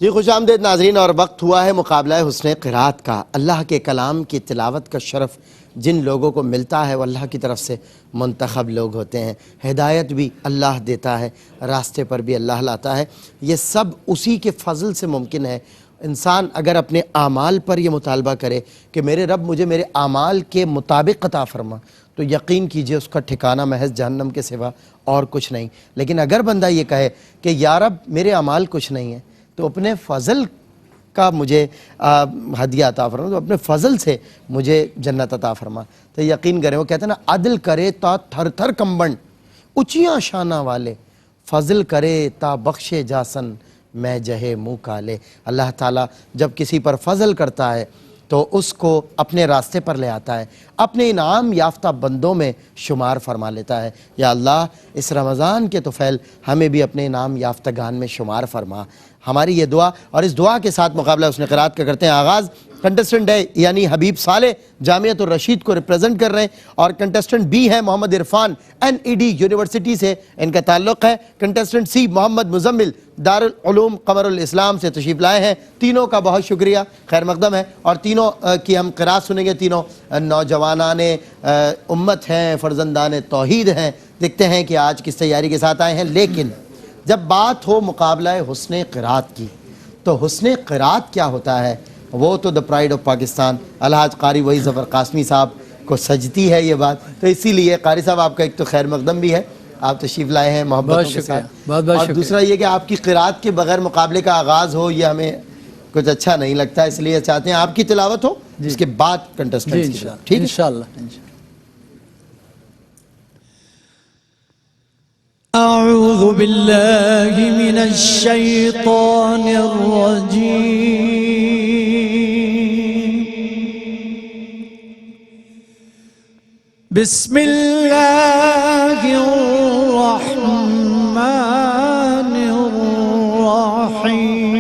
جی خوش آمدید ناظرین، اور وقت ہوا ہے مقابلہ حسن قرات کا۔ اللہ کے کلام کی تلاوت کا شرف جن لوگوں کو ملتا ہے وہ اللہ کی طرف سے منتخب لوگ ہوتے ہیں۔ ہدایت بھی اللہ دیتا ہے، راستے پر بھی اللہ لاتا ہے، یہ سب اسی کے فضل سے ممکن ہے۔ انسان اگر اپنے اعمال پر یہ مطالبہ کرے کہ میرے رب مجھے میرے اعمال کے مطابق عطا فرما، تو یقین کیجئے اس کا ٹھکانہ محض جہنم کے سوا اور کچھ نہیں۔ لیکن اگر بندہ یہ کہے کہ یا رب میرے اعمال کچھ نہیں ہیں تو اپنے فضل کا مجھے ہدیہ عطا فرما، تو اپنے فضل سے مجھے جنت عطا فرما، تو یقین کریں وہ کہتے ہیں نا، عدل کرے تا تھر تھر کمبن اچیاں شانہ والے، فضل کرے تا بخشے جاسن میں جہے منہ کالے۔ اللہ تعالیٰ جب کسی پر فضل کرتا ہے تو اس کو اپنے راستے پر لے آتا ہے، اپنے انعام یافتہ بندوں میں شمار فرما لیتا ہے۔ یا اللہ اس رمضان کے طفیل ہمیں بھی اپنے انعام یافتگان میں شمار فرما۔ ہماری یہ دعا، اور اس دعا کے ساتھ مقابلہ حسن قرات کا کرتے ہیں آغاز۔ کنٹسٹنٹ ہے یعنی حبیب صالح جامعۃ الرشید کو ریپریزنٹ کر رہے ہیں، اور کنٹسٹنٹ بی ہے محمد عرفان NED یونیورسٹی سے ان کا تعلق ہے۔ کنٹسٹنٹ سی محمد مزمل دارالعلوم قمر الاسلام سے تشریف لائے ہیں۔ تینوں کا بہت شکریہ، خیر مقدم ہے، اور تینوں کی ہم قرات سنیں گے۔ تینوں نوجوانان امت ہیں، فرزندان توحید ہیں۔ دیکھتے ہیں کہ آج کس تیاری کے ساتھ آئے ہیں۔ لیکن جب بات ہو مقابلہ حسن قرات کی تو حسن قرات کیا ہوتا ہے وہ تو دا پرائیڈ آف پاکستان الحاج قاری وحید ظفر قاسمی صاحب کو سجتی ہے یہ بات، تو اسی لیے قاری صاحب آپ کا ایک تو خیر مقدم بھی ہے، آپ تشریف لائے ہیں محبتوں کے ساتھ، اور دوسرا یہ کہ آپ کی قرات کے بغیر مقابلے کا آغاز ہو یہ ہمیں کچھ اچھا نہیں لگتا، اس لیے چاہتے ہیں آپ کی تلاوت ہو اس کے بعد کنٹسٹنٹس کی تلاوت، ٹھیک ہے انشاءاللہ۔ اعوذ باللہ من الشیطان الرجیم، بسم اللہ الرحمن الرحیم۔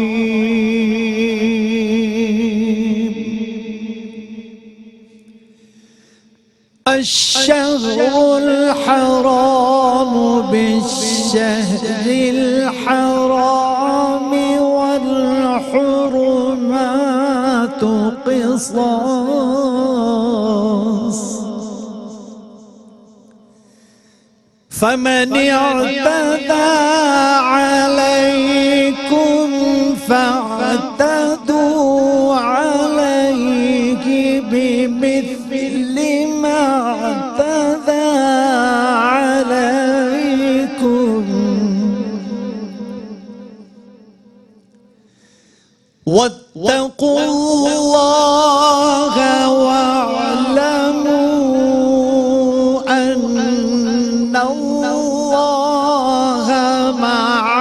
الشہر الحرام بالشہر الحرام والحرمات قصاص، فمن اعتدى عليكم فاعتدوا عليه بمثل ما اعتدى عليكم، واتقوا الله واعلموا أن الله مع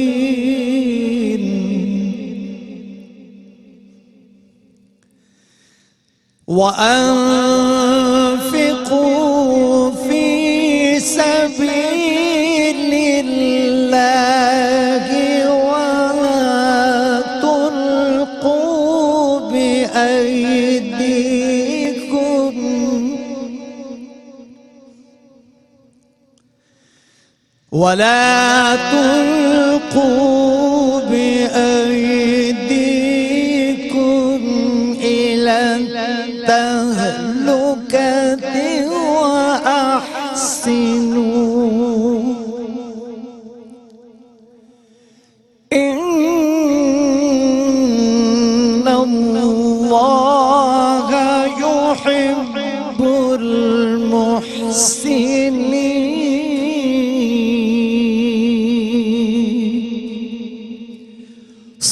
المتقين، وأنفقوا في سبيل الله ولا تلقوا بأيديكم إلى التهلكة وأحسنوا إن الله يحب المحسنين۔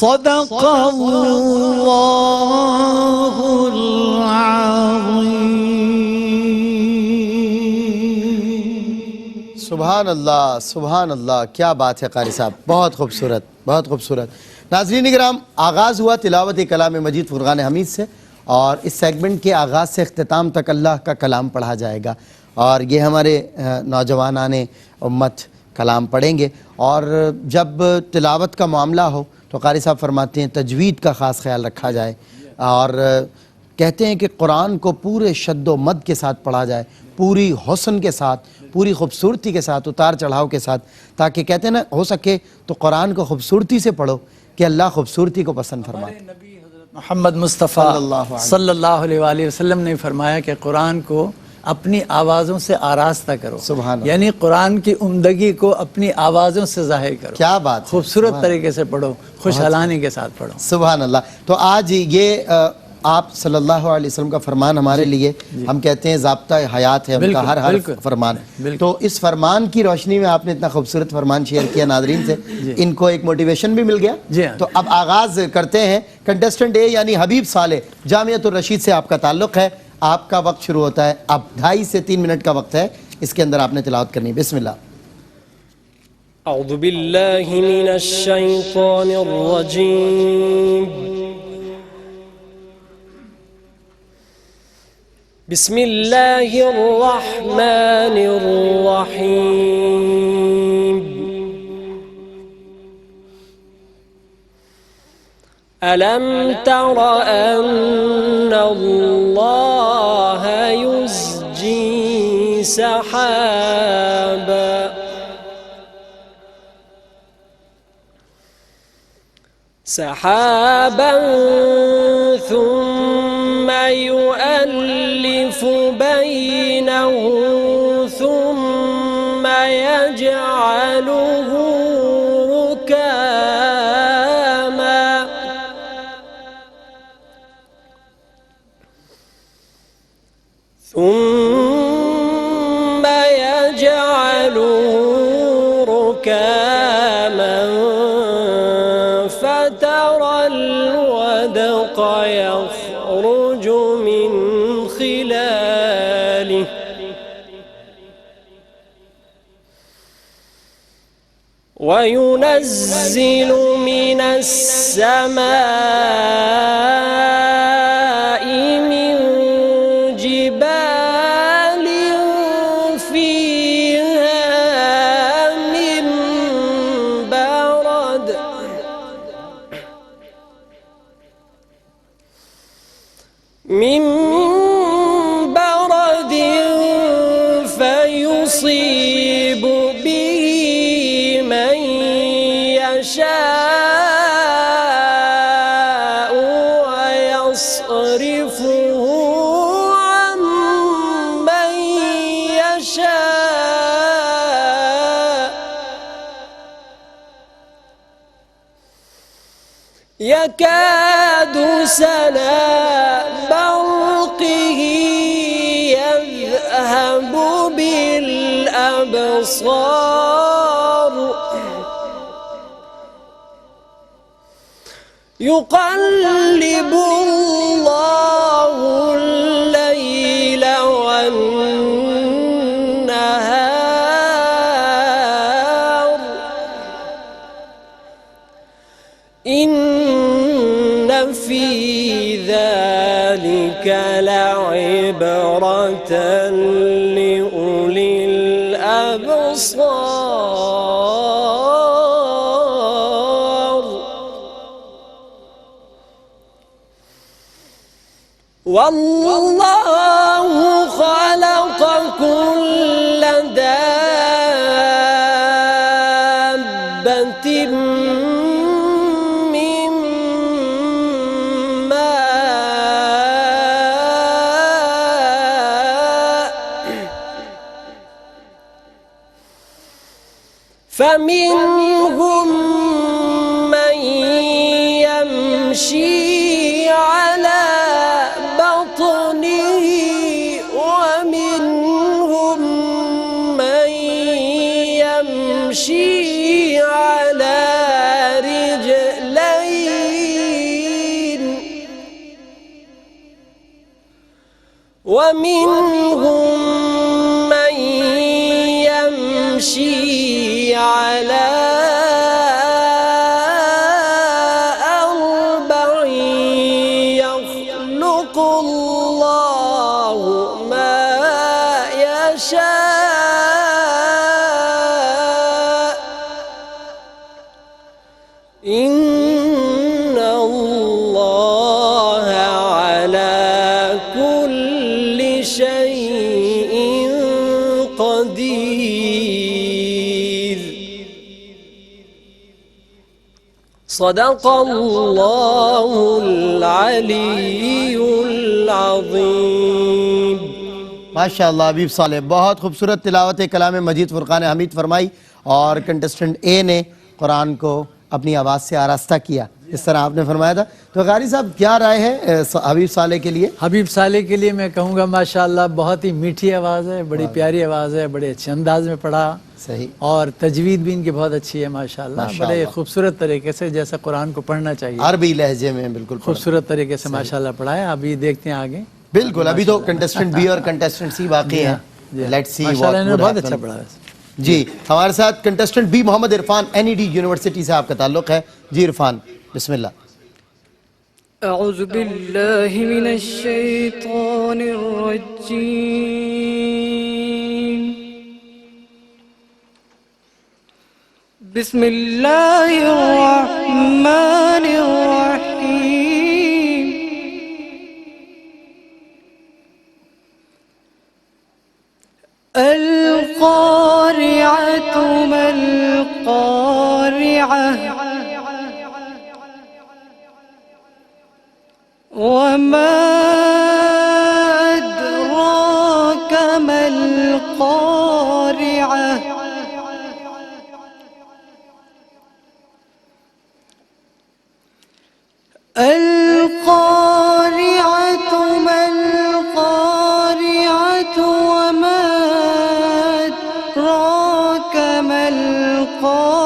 صدق اللہ العظیم۔ سبحان اللہ سبحان اللہ، کیا بات ہے قاری صاحب، بہت خوبصورت بہت خوبصورت۔ ناظرین اکرام، آغاز ہوا تلاوت کلام مجید فرقان حمید سے، اور اس سیگمنٹ کے آغاز سے اختتام تک اللہ کا کلام پڑھا جائے گا، اور یہ ہمارے نوجوانان امت کلام پڑھیں گے۔ اور جب تلاوت کا معاملہ ہو تو قاری صاحب فرماتے ہیں تجوید کا خاص خیال رکھا جائے، اور کہتے ہیں کہ قرآن کو پورے شد و مد کے ساتھ پڑھا جائے، پوری حسن کے ساتھ، پوری خوبصورتی کے ساتھ، اتار چڑھاؤ کے ساتھ، تاکہ کہتے ہیں نا ہو سکے تو قرآن کو خوبصورتی سے پڑھو کہ اللہ خوبصورتی کو پسند فرماتے ہیں۔ نبی حضرت محمد مصطفیٰ صلی اللہ علیہ وآلہ وسلم نے فرمایا کہ قرآن کو اپنی آوازوں سے آراستہ کرو، سبحان اللہ، یعنی قرآن کی عمدگی کو اپنی آوازوں سے ظاہر کرو، کیا بات ہے، خوبصورت طریقے سے پڑھو، خوشحالانی کے ساتھ پڑھو۔ سبحان اللہ۔ تو آج یہ آپ صلی اللہ علیہ وسلم کا فرمان ہمارے لیے ہم کہتے ہیں ضابطہ حیات ہے، ان کا ہر حرف فرمان ہے۔ تو اس فرمان کی روشنی میں آپ نے اتنا خوبصورت فرمان شیئر کیا ناظرین سے، ان کو ایک موٹیویشن بھی مل گیا۔ تو اب آغاز کرتے ہیں۔ کنٹیسٹنٹ اے یعنی حبیب صالح، جامعۃ الرشید سے آپ کا تعلق ہے، آپ کا وقت شروع ہوتا ہے، اب 2.5 سے 3 منٹ کا وقت ہے، اس کے اندر آپ نے تلاوت کرنی ہے۔ بسم اللہ۔ اعوذ باللہ من الشیطان الرجیم، بسم اللہ الرحمن الرحیم، ألم تر أن الله يزجي سحابا ثم يؤلف بينه ثم يجعله ركاما فترى الودق يخرج من خلاله وينزل من السماء من جبال فيها من برد فيصيب به من يشاء ويصرفه عن من يشاء يكاد سنا برقه يذهب بالأبصار يقلب الله الليل والنهار إن في ذلك لعبرة لأولي الأبصار والله خلق كل دابة من ماء فمنهم من يمشي على بطنه ومنهم من يمشي على رجلين ومنهم من يمشي على أربع يخلق الله ما يشاء إن الله على كل شيء قدير صدق اللہ العلی العظیم. ماشاء اللہ حبیب صالح، بہت خوبصورت تلاوت کلام مجید فرقان حمید فرمائی، اور کنٹسٹنٹ اے نے قرآن کو اپنی آواز سے آراستہ کیا، اس طرح آپ نے فرمایا تھا. تو قاری صاحب کیا رائے ہے حبیب صالح کے لیے؟ حبیب صالح کے لیے میں کہوں گا ماشاءاللہ بہت ہی میٹھی آواز ہے، بڑی پیاری آواز ہے، بڑے اچھے انداز میں پڑھا، صحیح، اور تجوید بھی ان کی بہت اچھی ہے ماشاءاللہ، بڑے خوبصورت طریقے سے جیسا قرآن کو پڑھنا چاہیے عربی لہجے میں بالکل خوبصورت طریقے سے ماشاءاللہ پڑھا ہے. ابھی دیکھتے ہیں آگے. بالکل، ابھی تو کنٹسٹنٹ بی اور کنٹسٹنٹ سی باقی ہیں. لیٹس سی ماشاءاللہ انہوں نے بہت اچھا پڑھا ہے. جی ہمارے ساتھ کنٹسٹنٹ بی محمد عرفان، NED یونیورسٹی سے آپ کا تعلق ہے. جی عرفان، بسم اللہ. اعوذ باللہ من الشیطان الرجیم. بسم اللہ الرحمن الرحیم. القارعة ما القارعة وما أدراك ما القارعة. القارعة ما القارعة وما أدراك ما القارعة.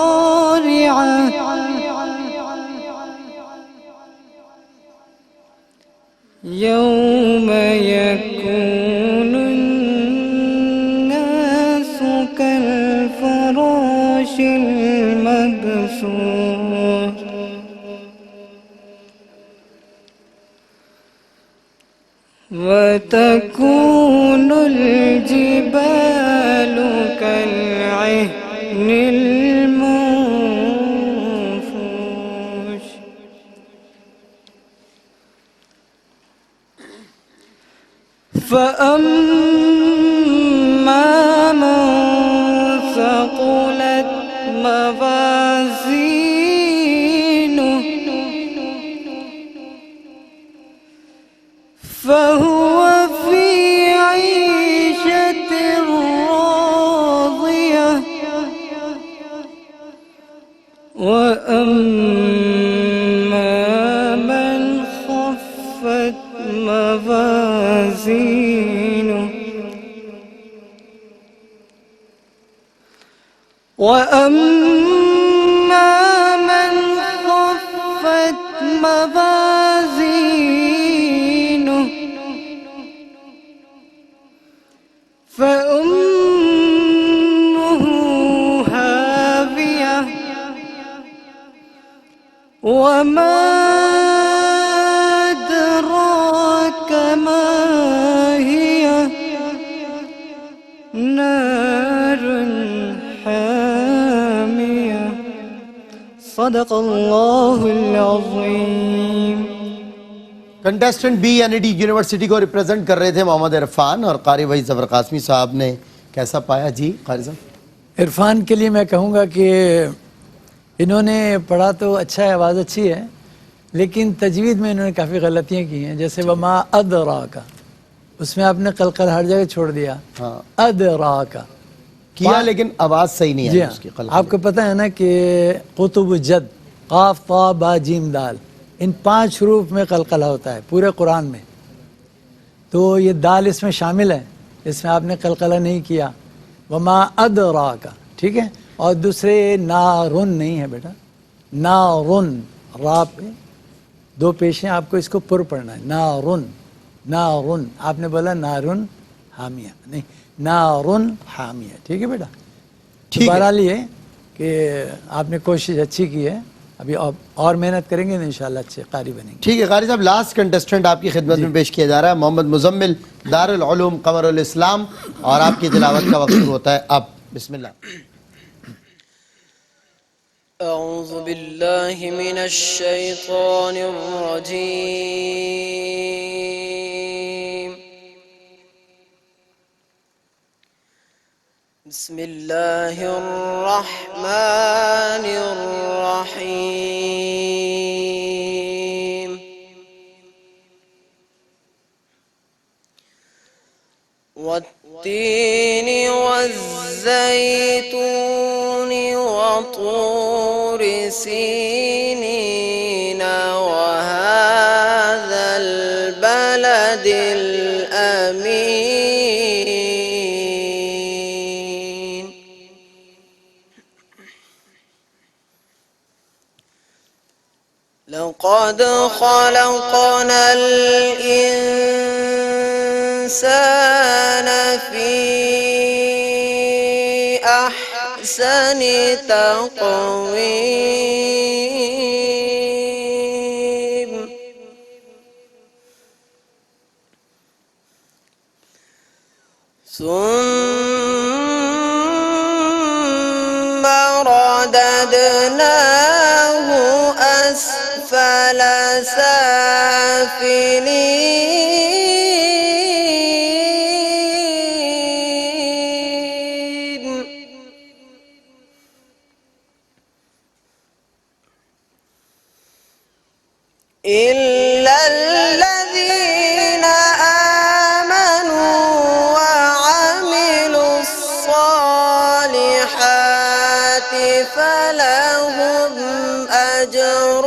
يوم يكون الناس كالفراش المبثوث. وتكون الجبال كالعهن المنفوش. فأما من ثقلت موازينه فهو في عيشة راضية. وأما من خفت موازينه وأما من خفت موازينه فأمه هاوية. وما أدراك ما هي نار حامية. صدق اللہ العظیم. کنٹسٹنٹ بی NED یونیورسٹی کو ریپریزنٹ کر رہے تھے محمد عرفان، اور قاری وحید ظفر قاسمی صاحب نے کیسا پایا؟ جی قاری صاحب. عرفان کے لیے میں کہوں گا کہ انہوں نے پڑھا تو اچھا ہے، آواز اچھی ہے، لیکن تجوید میں انہوں نے کافی غلطیاں کی ہیں. جیسے وما ادراک، اس میں آپ نے قلقل ہر جگہ چھوڑ دیا. ادراک کیا لیکن آواز صحیح نہیں جی ہے ہاں. اس کی. آپ کو پتہ ہے نا کہ قطب جد، قاف طا با جیم دال، ان 5 حروف میں قلقلہ ہوتا ہے پورے قرآن میں. تو یہ دال اس میں شامل ہے، اس میں آپ نے قلقلہ نہیں کیا. وما ادراک، ٹھیک ہے. اور دوسرے نارن نہیں ہے بیٹا، نارن، را پہ 2 پیش ہیں، آپ کو اس کو پر پڑھنا ہے. نارن، نارن، آپ نے بولا نارن حامیہ، نہیں نارن حامیہ، ٹھیک ہے بیٹا. بہرحال یہ کہ آپ نے کوشش اچھی کی ہے، ابھی اور محنت کریں گے انشاءاللہ اچھے قاری بنیں گے. ٹھیک ہے قاری صاحب، لاسٹ کنٹسٹنٹ آپ کی خدمت میں پیش کیا جا رہا ہے محمد مزمل، دارالعلوم قمر الاسلام، اور آپ کی تلاوت کا وقت ہوتا ہے اب. بسم اللہ. اعوذ باللہ من الشیطان الرجیم. بسم اللہ الرحمن الرحیم. والتين والزيتون وطور سينين وهذا البلد الأمين لقد خلقنا الإنسان في أحسن تقويم ثم رددناه أسفل سافلين إلا الذين آمنوا وعملوا الصالحات فلهم أجر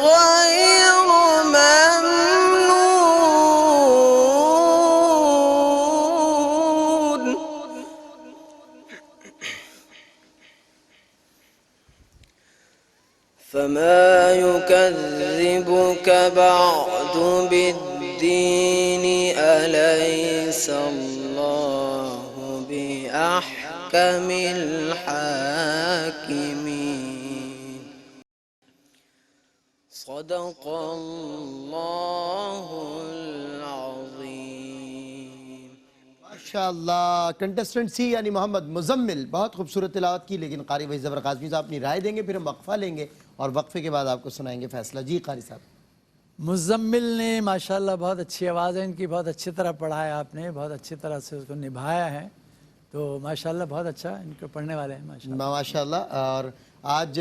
غير ممنون فما يكذبك بعد بالدين أليس الله بأحكم الحاكمين صدق الله العظيم माशाअल्लाह। कंटेस्टेंट सी यानी मोहम्मद मुजम्मिल, बहुत खूबसूरत तिलावत की, लेकिन कारी भाई ज़बर काज़मी साहब अपनी राय देंगे, फिर हम वक्फा लेंगे और वक्फे के बाद आपको सुनाएंगे फैसला। जी कारी साहब। मुज़म्मिल ने माशाल्लाह बहुत अच्छी आवाज़ है इनकी, बहुत अच्छी तरह पढ़ा है आपने, बहुत अच्छी तरह से उसको निभाया है, तो माशाल्लाह बहुत अच्छा इनको पढ़ने वाले हैं माशाल्लाह। माशाअल्लाह। और आज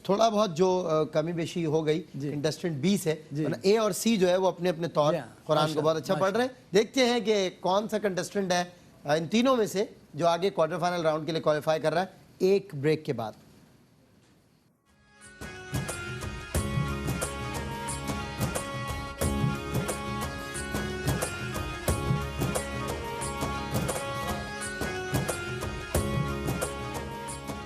थोड़ा बहुत जो कमी बेशी हो गई, कंटेस्टेंट बी से, ए और सी जो है वो अपने अपने तौर कुरान को बहुत अच्छा पढ़ रहे हैं। देखते हैं कि कौन सा कंटेस्टेंट है इन तीनों में से जो आगे क्वार्टर फाइनल राउंड के लिए क्वालिफाई कर रहा है, एक ब्रेक के बाद।